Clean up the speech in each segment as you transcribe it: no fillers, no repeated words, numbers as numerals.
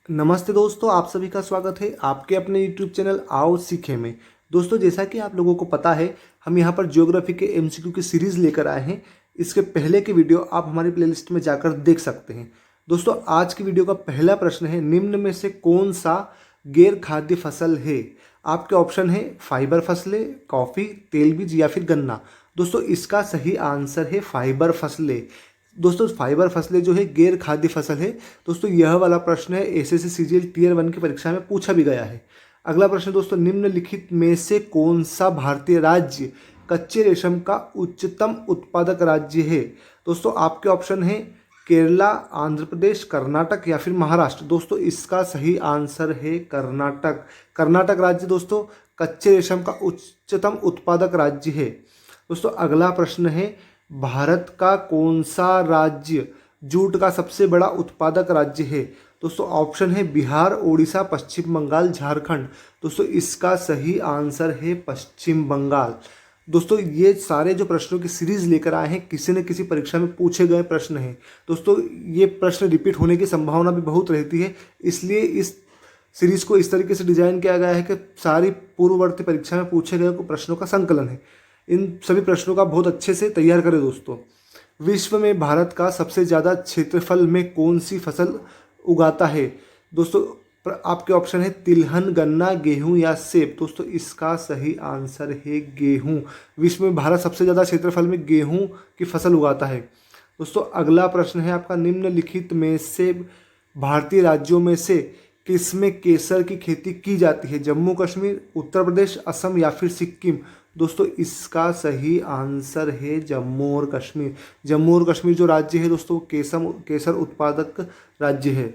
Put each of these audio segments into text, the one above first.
नमस्ते दोस्तों, आप सभी का स्वागत है आपके अपने यूट्यूब चैनल आओ सीखे में। दोस्तों, जैसा कि आप लोगों को पता है, हम यहाँ पर ज्योग्राफी के एमसीक्यू की सीरीज़ लेकर आए हैं। इसके पहले की वीडियो आप हमारी प्लेलिस्ट में जाकर देख सकते हैं। दोस्तों, आज की वीडियो का पहला प्रश्न है, निम्न में से कौन सा गैर खाद्य फसल है? आपके ऑप्शन है फाइबर फसलें, कॉफ़ी, तेलबीज या फिर गन्ना। दोस्तों, इसका सही आंसर है फाइबर फसलें। दोस्तों, फाइबर फसलें जो है गैर खाद्य फसल है। दोस्तों, यह वाला प्रश्न है एसएससी सीजीएल टियर 1 की परीक्षा में पूछा भी गया है। अगला प्रश्न दोस्तों, निम्नलिखित में से कौन सा भारतीय राज्य कच्चे रेशम का उच्चतम उत्पादक राज्य है? दोस्तों, आपके ऑप्शन है केरला, आंध्र प्रदेश, कर्नाटक या फिर महाराष्ट्र। दोस्तों, इसका सही आंसर है कर्नाटक। कर्नाटक राज्य दोस्तों कच्चे रेशम का उच्चतम उत्पादक राज्य है। दोस्तों, अगला प्रश्न है, भारत का कौन सा राज्य जूट का सबसे बड़ा उत्पादक राज्य है? दोस्तों, ऑप्शन है बिहार, उड़ीसा, पश्चिम बंगाल, झारखंड। दोस्तों, इसका सही आंसर है पश्चिम बंगाल। दोस्तों, ये सारे जो प्रश्नों की सीरीज लेकर आए हैं, किसी न किसी परीक्षा में पूछे गए प्रश्न हैं। दोस्तों, ये प्रश्न रिपीट होने की संभावना भी बहुत रहती है, इसलिए इस सीरीज को इस तरीके से डिजाइन किया गया है कि सारी पूर्ववर्ती परीक्षा में पूछे गए प्रश्नों का संकलन है। इन सभी प्रश्नों का बहुत अच्छे से तैयार करें। दोस्तों, विश्व में भारत का सबसे ज़्यादा क्षेत्रफल में कौन सी फसल उगाता है? दोस्तों, आपके ऑप्शन है तिलहन, गन्ना, गेहूं या सेब। दोस्तों, इसका सही आंसर है गेहूं। विश्व में भारत सबसे ज़्यादा क्षेत्रफल में गेहूं की फसल उगाता है। दोस्तों, अगला प्रश्न है आपका, निम्नलिखित में से भारतीय राज्यों में से किसमें केसर की खेती की जाती है? जम्मू कश्मीर, उत्तर प्रदेश, असम या फिर सिक्किम। दोस्तों, इसका सही आंसर है जम्मू और कश्मीर। जम्मू और कश्मीर जो राज्य है दोस्तों, केसर उत्पादक राज्य है।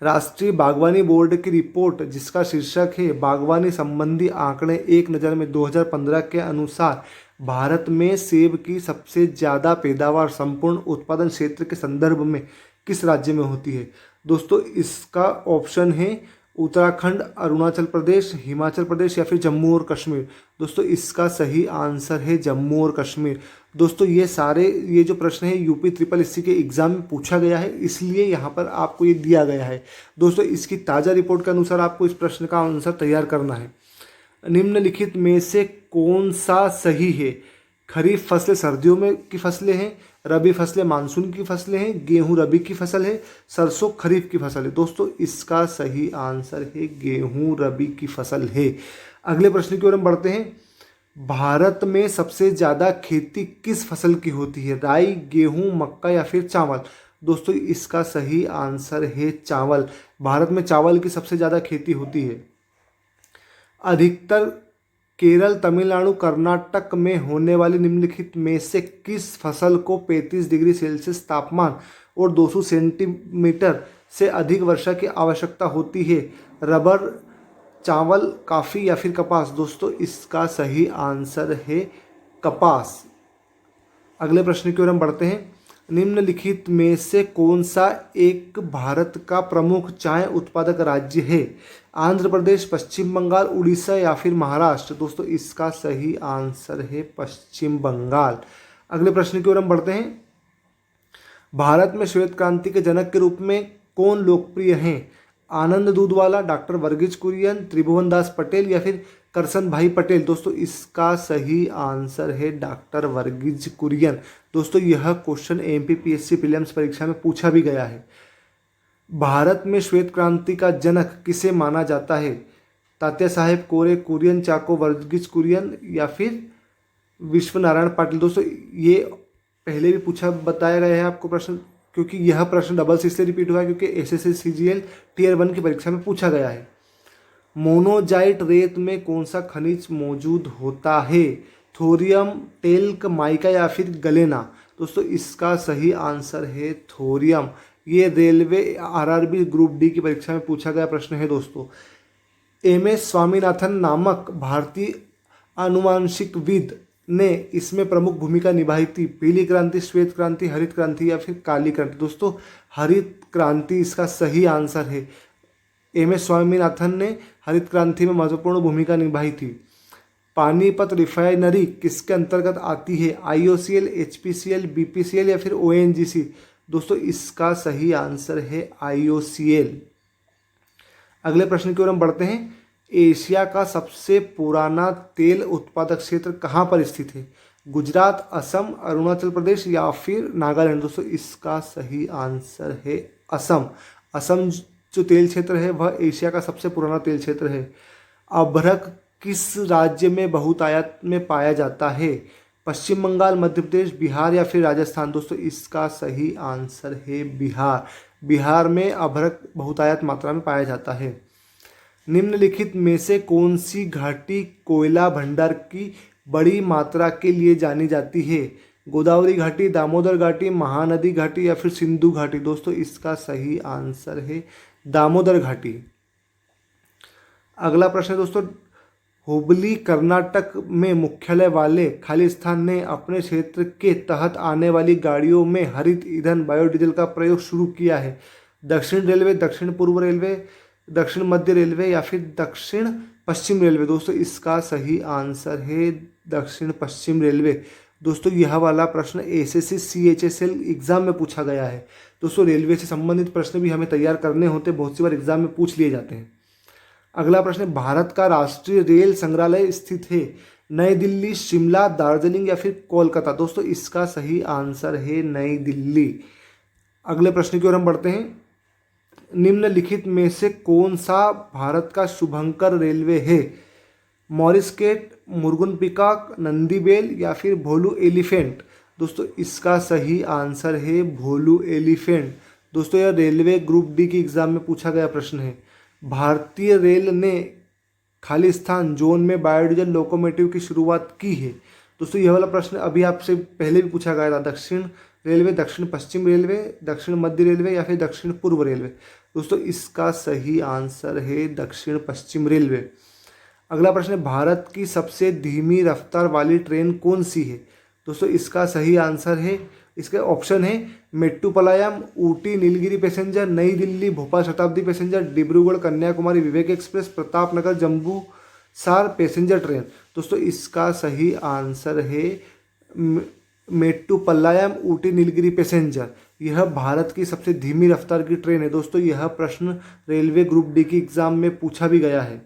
राष्ट्रीय बागवानी बोर्ड की रिपोर्ट जिसका शीर्षक है बागवानी संबंधी आंकड़े एक नज़र में 2015 के अनुसार भारत में सेब की सबसे ज़्यादा पैदावार संपूर्ण उत्पादन क्षेत्र के संदर्भ में किस राज्य में होती है? दोस्तों, इसका ऑप्शन है उत्तराखंड, अरुणाचल प्रदेश, हिमाचल प्रदेश या फिर जम्मू और कश्मीर। दोस्तों, इसका सही आंसर है जम्मू और कश्मीर। दोस्तों, ये जो प्रश्न है यूपी ट्रिपल एससी के एग्जाम में पूछा गया है, इसलिए यहाँ पर आपको ये दिया गया है। दोस्तों, इसकी ताज़ा रिपोर्ट के अनुसार आपको इस प्रश्न का आंसर तैयार करना है। निम्नलिखित में से कौन सा सही है? खरीफ फसलें सर्दियों में की फसलें हैं, रबी फसलें मानसून की फसलें हैं, गेहूं रबी की फसल है, सरसों खरीफ की फसल है। दोस्तों, इसका सही आंसर है गेहूं रबी की फसल है। अगले प्रश्न की ओर हम बढ़ते हैं। भारत में सबसे ज़्यादा खेती किस फसल की होती है? राई, गेहूं, मक्का या फिर चावल। दोस्तों, इसका सही आंसर है चावल। भारत में चावल की सबसे ज़्यादा खेती होती है। अधिकतर केरल, तमिलनाडु, कर्नाटक में होने वाली निम्नलिखित में से किस फसल को 35 डिग्री सेल्सियस तापमान और 200 सेंटीमीटर से अधिक वर्षा की आवश्यकता होती है? रबर, चावल, कॉफ़ी या फिर कपास। दोस्तों, इसका सही आंसर है कपास। अगले प्रश्न की ओर हम बढ़ते हैं। निम्नलिखित में से कौन सा एक भारत का प्रमुख चाय उत्पादक राज्य है? आंध्र प्रदेश, पश्चिम बंगाल, उड़ीसा या फिर महाराष्ट्र। दोस्तों, इसका सही आंसर है पश्चिम बंगाल। अगले प्रश्न की ओर हम बढ़ते हैं। भारत में श्वेत क्रांति के जनक के रूप में कौन लोकप्रिय हैं? आनंद दूधवाला, डॉक्टर वर्गीज कुरियन, त्रिभुवन दास पटेल या फिर करसन भाई पटेल। दोस्तों, इसका सही आंसर है डॉक्टर वर्गीज कुरियन। दोस्तों, यह क्वेश्चन एमपीपीएससी प्रीलिम्स परीक्षा में पूछा भी गया है। भारत में श्वेत क्रांति का जनक किसे माना जाता है? तात्या साहेब कोरे, कुरियन, चाको, वर्गीज कुरियन या फिर विश्व नारायण पाटिल। दोस्तों, ये पहले भी पूछा बताया गया है आपको प्रश्न, क्योंकि यह प्रश्न डबल से इसलिए रिपीट हुआ है क्योंकि एसएससी सीजीएल टियर 1 की परीक्षा में पूछा गया है। मोनोजाइट रेत में कौन सा खनिज मौजूद होता है? थोरियम, टेल्क, माइका या फिर गलेना। दोस्तों, इसका सही आंसर है थोरियम। ये रेलवे आरआरबी ग्रुप डी की परीक्षा में पूछा गया प्रश्न है। दोस्तों, एमएस स्वामीनाथन नामक भारतीय आनुवांशिकविद ने इसमें प्रमुख भूमिका निभाई थी। पीली क्रांति, श्वेत क्रांति, हरित क्रांति या फिर काली क्रांति। दोस्तों, हरित क्रांति इसका सही आंसर है। एमएस स्वामीनाथन ने हरित क्रांति में महत्वपूर्ण भूमिका निभाई थी। पानीपत रिफाइनरी किसके अंतर्गत आती है? आईओसीएल, एचपीसीएल, बीपीसीएल या फिर ओएनजीसी। दोस्तों, इसका सही आंसर है आईओसीएल। अगले प्रश्न की ओर हम बढ़ते हैं। एशिया का सबसे पुराना तेल उत्पादक क्षेत्र कहाँ पर स्थित है? गुजरात, असम, अरुणाचल प्रदेश या फिर नागालैंड। दोस्तों इसका सही आंसर है असम। असम जो तेल क्षेत्र है वह एशिया का सबसे पुराना तेल क्षेत्र है। अभ्रक किस राज्य में बहुतायत में पाया जाता है? पश्चिम बंगाल, मध्य प्रदेश, बिहार या फिर राजस्थान। दोस्तों इसका सही आंसर है बिहार। बिहार में अभ्रक बहुतायत मात्रा में पाया जाता है। निम्नलिखित में से कौन सी घाटी कोयला भंडार की बड़ी मात्रा के लिए जानी जाती है? गोदावरी घाटी, दामोदर घाटी, महानदी घाटी या फिर सिंधु घाटी। दोस्तों इसका सही आंसर है दामोदर घाटी। अगला प्रश्न है दोस्तों, हुबली कर्नाटक में मुख्यालय वाले खालिस्तान ने अपने क्षेत्र के तहत आने वाली गाड़ियों में हरित ईंधन बायोडीजल का प्रयोग शुरू किया है। दक्षिण रेलवे, दक्षिण पूर्व रेलवे, दक्षिण मध्य रेलवे या फिर दक्षिण पश्चिम रेलवे। दोस्तों इसका सही आंसर है दक्षिण पश्चिम रेलवे। दोस्तों यह वाला प्रश्न एसएससी CHSL एग्जाम में पूछा गया है। दोस्तों रेलवे से संबंधित प्रश्न भी हमें तैयार करने होते, बहुत सी बार एग्जाम में पूछ लिए जाते हैं। अगला प्रश्न, भारत का राष्ट्रीय रेल संग्रहालय स्थित है नई दिल्ली, शिमला, दार्जिलिंग या फिर कोलकाता। दोस्तों इसका सही आंसर है नई दिल्ली। अगले प्रश्न की ओर हम बढ़ते हैं। निम्नलिखित में से कौन सा भारत का शुभंकर रेलवे है? मॉरिसकेट, मुर्गन पीकॉक, नंदी बेल या फिर भोलू एलिफेंट। दोस्तों इसका सही आंसर है भोलू एलिफेंट। दोस्तों यह रेलवे ग्रुप डी की एग्जाम में पूछा गया प्रश्न है। भारतीय रेल ने खालिस्तान जोन में बायोडीजल लोकोमोटिव की शुरुआत की है। दोस्तों यह वाला प्रश्न अभी आपसे पहले भी पूछा गया था। दक्षिण रेलवे, दक्षिण पश्चिम रेलवे, दक्षिण मध्य रेलवे या फिर दक्षिण पूर्व रेलवे। दोस्तों इसका सही आंसर है दक्षिण पश्चिम रेलवे। अगला प्रश्न है, भारत की सबसे धीमी रफ्तार वाली ट्रेन कौन सी है? दोस्तों इसका सही आंसर है, इसके ऑप्शन है मेट्टुपलायम, ऊटी नीलगिरी पैसेंजर, नई दिल्ली भोपाल शताब्दी passenger, Dibrugarh Kanyakumari Vivek express, Pratapnagar जम्बूसार passenger train. दोस्तों इसका सही आंसर है मेट्टुपलायम ऊटी नीलगिरी पैसेंजर। यह भारत की सबसे धीमी रफ्तार की ट्रेन है। दोस्तों यह प्रश्न रेलवे ग्रुप डी की एग्जाम में पूछा भी गया है।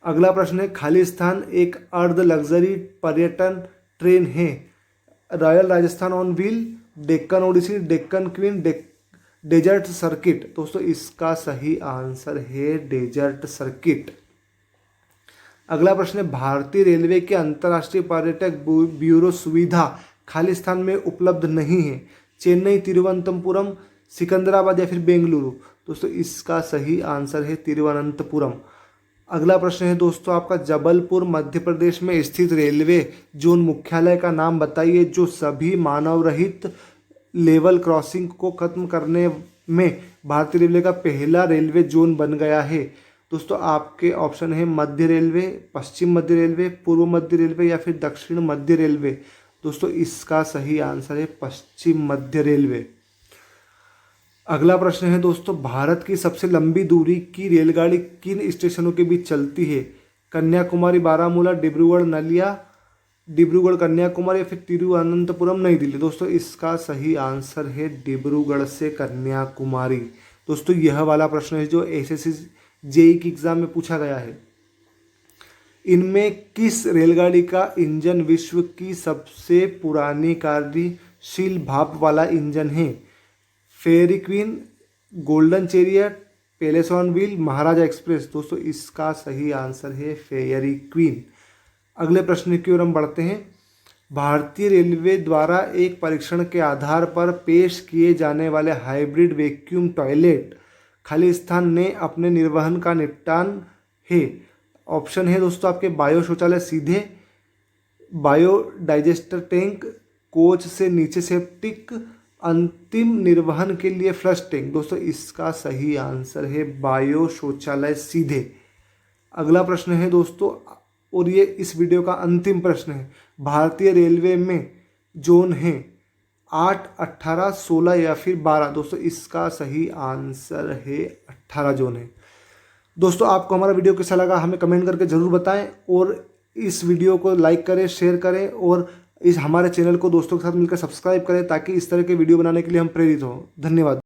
अगला प्रश्न है, खालिस्तान एक अर्ध लग्जरी पर्यटन ट्रेन है। Royal Rajasthan on wheel, Deccan odyssey, Deccan queen, desert circuit. दोस्तों इसका सही आंसर है डेजर्ट सर्किट। अगला प्रश्न है, भारतीय रेलवे के अंतर्राष्ट्रीय पर्यटक ब्यूरो सुविधा खालिस्तान में उपलब्ध नहीं है। चेन्नई, तिरुवनंतपुरम, सिकंदराबाद या फिर बेंगलुरु। दोस्तों इसका सही आंसर है तिरुवनंतपुरम। अगला प्रश्न है दोस्तों आपका, जबलपुर मध्य प्रदेश में स्थित रेलवे जोन मुख्यालय का नाम बताइए जो सभी मानव रहित लेवल क्रॉसिंग को खत्म करने में भारतीय रेलवे का पहला रेलवे जोन बन गया है। दोस्तों आपके ऑप्शन है मध्य रेलवे, पश्चिम मध्य रेलवे, पूर्व मध्य रेलवे या फिर दक्षिण मध्य रेलवे। दोस्तों इसका सही आंसर है पश्चिम मध्य रेलवे। अगला प्रश्न है दोस्तों, भारत की सबसे लंबी दूरी की रेलगाड़ी किन स्टेशनों के बीच चलती है? कन्याकुमारी बारामूला, डिब्रूगढ़ नलिया, डिब्रूगढ़ कन्याकुमारी या फिर तिरुवनंतपुरम नई दिल्ली। दोस्तों इसका सही आंसर है डिब्रूगढ़ से कन्याकुमारी। दोस्तों यह वाला प्रश्न है जो एसएससी जेई की एग्जाम में पूछा गया है। इनमें किस रेलगाड़ी का इंजन विश्व की सबसे पुरानी कार्यशील भाप वाला इंजन है? Fairy queen, golden chariot, palace on wheel, Maharaja express. दोस्तों इसका सही आंसर है फेयरी क्वीन। अगले प्रश्न की ओर हम बढ़ते हैं। भारतीय रेलवे द्वारा एक परीक्षण के आधार पर पेश किए जाने वाले हाइब्रिड वैक्यूम टॉयलेट खालिस्तान ने अपने निर्वहन का निपटान है। ऑप्शन है दोस्तों आपके बायो शौचालय सीधे, बायो डाइजेस्टर टैंक, कोच से नीचे सेप्टिक, अंतिम निर्वहन के लिए फ्लश टैंक। दोस्तों इसका सही आंसर है बायो शौचालय सीधे। अगला प्रश्न है दोस्तों, और ये इस वीडियो का अंतिम प्रश्न है। भारतीय रेलवे में जोन है 8, 18, 16 या फिर 12। दोस्तों इसका सही आंसर है 18 जोन है। दोस्तों आपको हमारा वीडियो कैसा लगा हमें कमेंट करके ज़रूर बताएं, और इस वीडियो को लाइक करें, शेयर करें और इस हमारे चैनल को दोस्तों के साथ मिलकर सब्सक्राइब करें ताकि इस तरह के वीडियो बनाने के लिए हम प्रेरित हों। धन्यवाद।